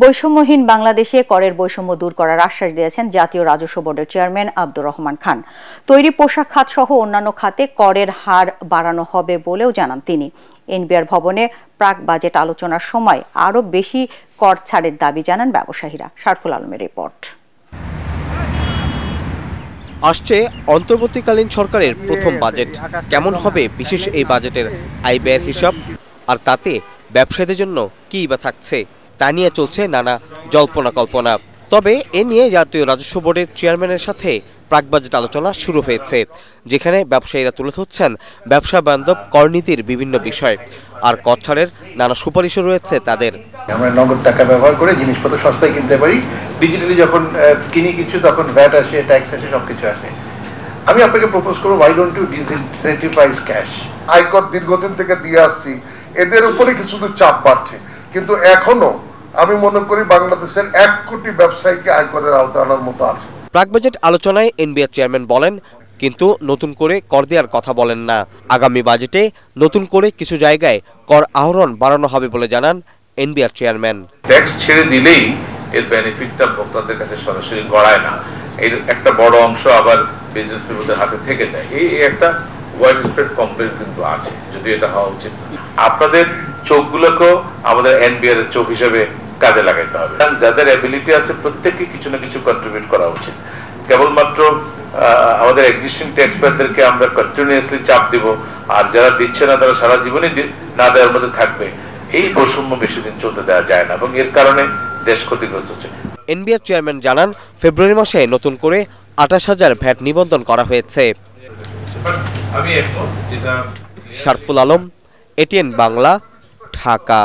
বৈষম্যহীন বাংলাদেশে করের বৈষম্য দূর করার আশ্বাস দিয়েছেন জাতীয় রাজস্ব বোর্ডের চেয়ারম্যান আব্দুর রহমান খান। তৈরি পোশাক খাত সহ অন্যান্য খাতে করের হার বাড়ানো হবে বলেও জানান তিনি। এনবিআর ভবনে প্রাক বাজেট আলোচনার সময় আরও বেশি কর ছাড়ের দাবি জানান ব্যবসায়ীরা। শারফুল আলমের রিপোর্ট। আসছে অন্তর্বর্তীকালীন সরকারের প্রথম বাজেট। কেমন হবে বিশেষ এই বাজেটের আয় ব্যয়ের হিসাব, আর তাতে ব্যবসায়ীদের জন্য কী বা থাকছে তা নিয়ে চলছে নানা জল্পনা কল্পনা। তবে এ নিয়ে জাতীয় রাজস্ব বোর্ডের চেয়ারম্যানের সাথে প্রাক বাজেট আলোচনা শুরু হয়েছে, যেখানে ব্যবসায়ীরা তুলে ধরছেন ব্যবসা বান্ধব করনীতির বিভিন্ন বিষয়, আর কর ছাড়ের নানা সুপারিশও রয়েছে তাদের। আমরা নগদ টাকা ব্যবহার করে জিনিসপত্র সস্তায় কিনতে পারি, ডিজিটালি যখন কিনি কিছু তখন ভ্যাট আসে, ট্যাক্স আসে, সবকিছু আসে। আমি আপনাকে প্রপোজ করবো, why don't you disincentivize cash? আয়কর দীর্ঘদিন থেকে দিয়ে আসছি, এদের উপরে কিছু চাপ বাড়ছে, কিন্তু এখনো আমি মনে করি বাংলাদেশের 1 কোটি ব্যবসায়ীকে আয়করের আওতায় আনার মতো আছে। প্রাক বাজেট আলোচনায় এনবিআর চেয়ারম্যান বলেন, কিন্তু নতুন করে কর দেওয়ার কথা বলেন না। আগামী বাজেটে নতুন করে কিছু জায়গায় কর আহরণ বাড়ানো হবে বলে জানান এনবিআর চেয়ারম্যান। ট্যাক্স ছেড়ে দিলেই এর বেনিফিটটা ভোক্তাদের কাছে সরাসরি গড়ায় না, এর একটা বড় অংশ আবার বিজনেস পিপলদের হাতে থেকে যায়। এই একটা ওয়াইড স্প্রেড কমপ্লেন কিন্তু আছে, যদি এটা হওয়া উচিত। আপনাদের চোখগুলোকেও আমাদের এনবিআর এর চোখ হিসেবে কাজে লাগাইতে হবে। যাদের অ্যাবিলিটি আছে প্রত্যেককে কিছু না কিছু কন্ট্রিবিউট করা উচিত। কেবলমাত্র আমাদের এক্সিস্টিং ট্যাক্স পেয়ারদেরকে আমরা কন্টিনিউয়াসলি চাপ দিব, আর যারা দিচ্ছে না তারা সারা জীবনই না দেওয়ার মধ্যে থাকবে। এই বৈষম্য বেশি দিন চলতে দেওয়া যায় না, এবং এর কারণে দেশ ক্ষতিগ্রস্ত হচ্ছে। এনবিআর চেয়ারম্যান জানান, ফেব্রুয়ারি মাসে নতুন করে 28,000 ভ্যাট নিবন্ধন করা হয়েছে। আমি শারফুল আলম, এটিএন বাংলা, ঢাকা।